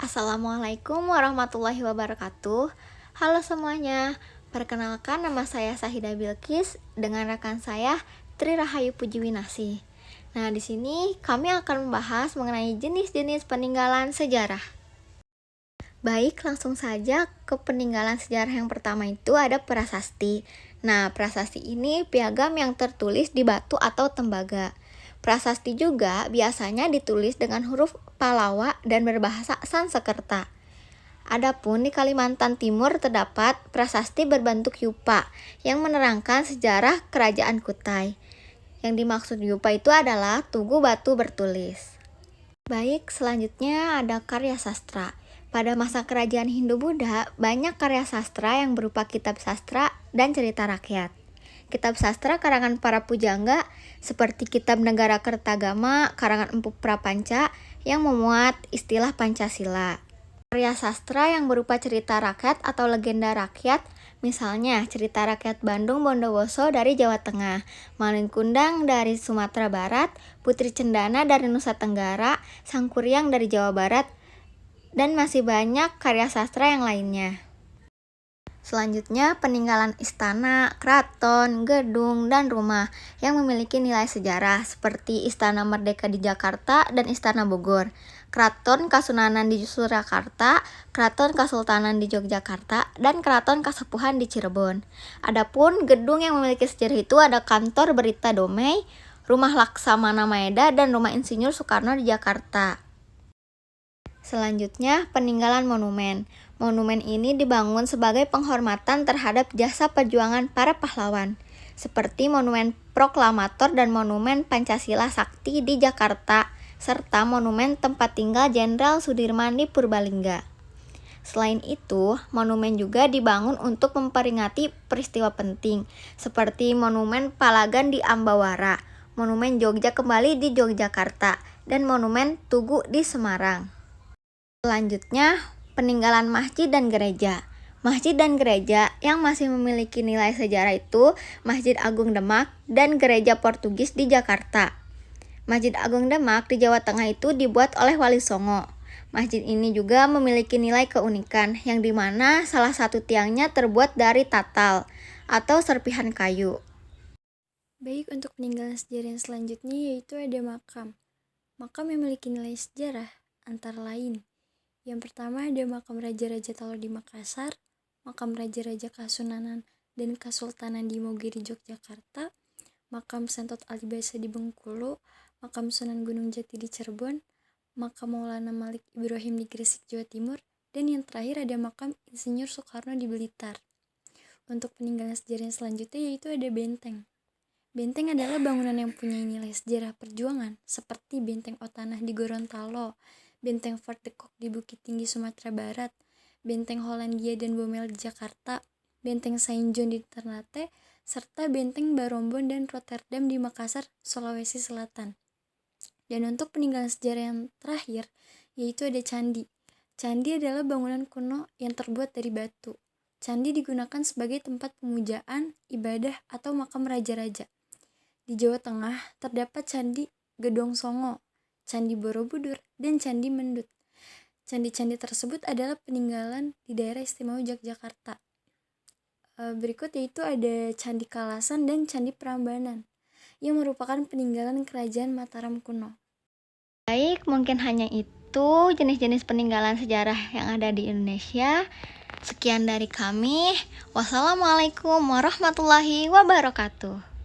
Assalamualaikum warahmatullahi wabarakatuh. Halo semuanya, perkenalkan nama saya Sahida Bilkis dengan rekan saya Tri Rahayu Pujiwinasih. Nah, di sini kami akan membahas mengenai jenis-jenis peninggalan sejarah. Baik, langsung saja ke peninggalan sejarah yang pertama itu ada prasasti. Nah, prasasti ini piagam yang tertulis di batu atau tembaga. Prasasti juga biasanya ditulis dengan huruf Palawa dan berbahasa Sanskerta. Adapun di Kalimantan Timur terdapat prasasti berbentuk yupa yang menerangkan sejarah kerajaan Kutai. Yang dimaksud yupa itu adalah tugu batu bertulis. Baik, selanjutnya ada karya sastra. Pada masa kerajaan Hindu-Buddha, banyak karya sastra yang berupa kitab sastra dan cerita rakyat. Kitab sastra karangan para pujangga seperti Kitab Negara Kertagama karangan Empu Prapanca yang memuat istilah Pancasila. Karya sastra yang berupa cerita rakyat atau legenda rakyat, misalnya cerita rakyat Bandung Bondowoso dari Jawa Tengah, Malin Kundang dari Sumatera Barat, Putri Cendana dari Nusa Tenggara, Sangkuriang dari Jawa Barat, dan masih banyak karya sastra yang lainnya. Selanjutnya, peninggalan istana, keraton, gedung, dan rumah yang memiliki nilai sejarah seperti Istana Merdeka di Jakarta dan Istana Bogor, Keraton Kasunanan di Surakarta, Keraton Kasultanan di Yogyakarta, dan Keraton Kasepuhan di Cirebon. Adapun gedung yang memiliki sejarah itu ada Kantor Berita Domei, Rumah Laksamana Maeda, dan Rumah Insinyur Soekarno di Jakarta. Selanjutnya, peninggalan monumen. Monumen ini dibangun sebagai penghormatan terhadap jasa perjuangan para pahlawan, seperti Monumen Proklamator dan Monumen Pancasila Sakti di Jakarta, serta Monumen Tempat Tinggal Jenderal Sudirman di Purbalingga. Selain itu, monumen juga dibangun untuk memperingati peristiwa penting, seperti Monumen Palagan di Ambawara, Monumen Jogja Kembali di Yogyakarta, dan Monumen Tugu di Semarang. Selanjutnya, peninggalan masjid dan gereja. Masjid dan gereja yang masih memiliki nilai sejarah itu Masjid Agung Demak dan Gereja Portugis di Jakarta. Masjid Agung Demak di Jawa Tengah itu dibuat oleh Wali Songo. Masjid ini juga memiliki nilai keunikan yang dimana salah satu tiangnya terbuat dari tatal atau serpihan kayu. Baik, untuk peninggalan sejarah yang selanjutnya yaitu ada makam. Makam yang memiliki nilai sejarah antara lain. Yang pertama ada makam Raja-Raja Talo di Makassar, makam Raja-Raja Kasunanan dan Kasultanan di Mogiri Yogyakarta, makam Sentot Alibasa di Bengkulu, makam Sunan Gunung Jati di Cirebon, makam Maulana Malik Ibrahim di Gresik, Jawa Timur, dan yang terakhir ada makam Insinyur Soekarno di Blitar. Untuk peninggalan sejarah yang selanjutnya yaitu ada benteng. Benteng adalah bangunan yang punya nilai sejarah perjuangan seperti Benteng Otanah di Gorontalo, Benteng Fort de Kock di Bukit Tinggi Sumatera Barat, Benteng Hollandia dan Bomel di Jakarta, Benteng Saint John di Ternate, serta Benteng Barombon dan Rotterdam di Makassar, Sulawesi Selatan. Dan untuk peninggalan sejarah yang terakhir, yaitu ada candi. Candi adalah bangunan kuno yang terbuat dari batu. Candi digunakan sebagai tempat pemujaan, ibadah, atau makam raja-raja. Di Jawa Tengah terdapat Candi Gedong Songo, Candi Borobudur, dan Candi Mendut. Candi-candi tersebut adalah peninggalan di daerah istimewa Yogyakarta. Berikut yaitu ada Candi Kalasan dan Candi Prambanan yang merupakan peninggalan kerajaan Mataram kuno. Baik, mungkin hanya itu jenis-jenis peninggalan sejarah yang ada di Indonesia. Sekian dari kami. Wassalamualaikum warahmatullahi wabarakatuh.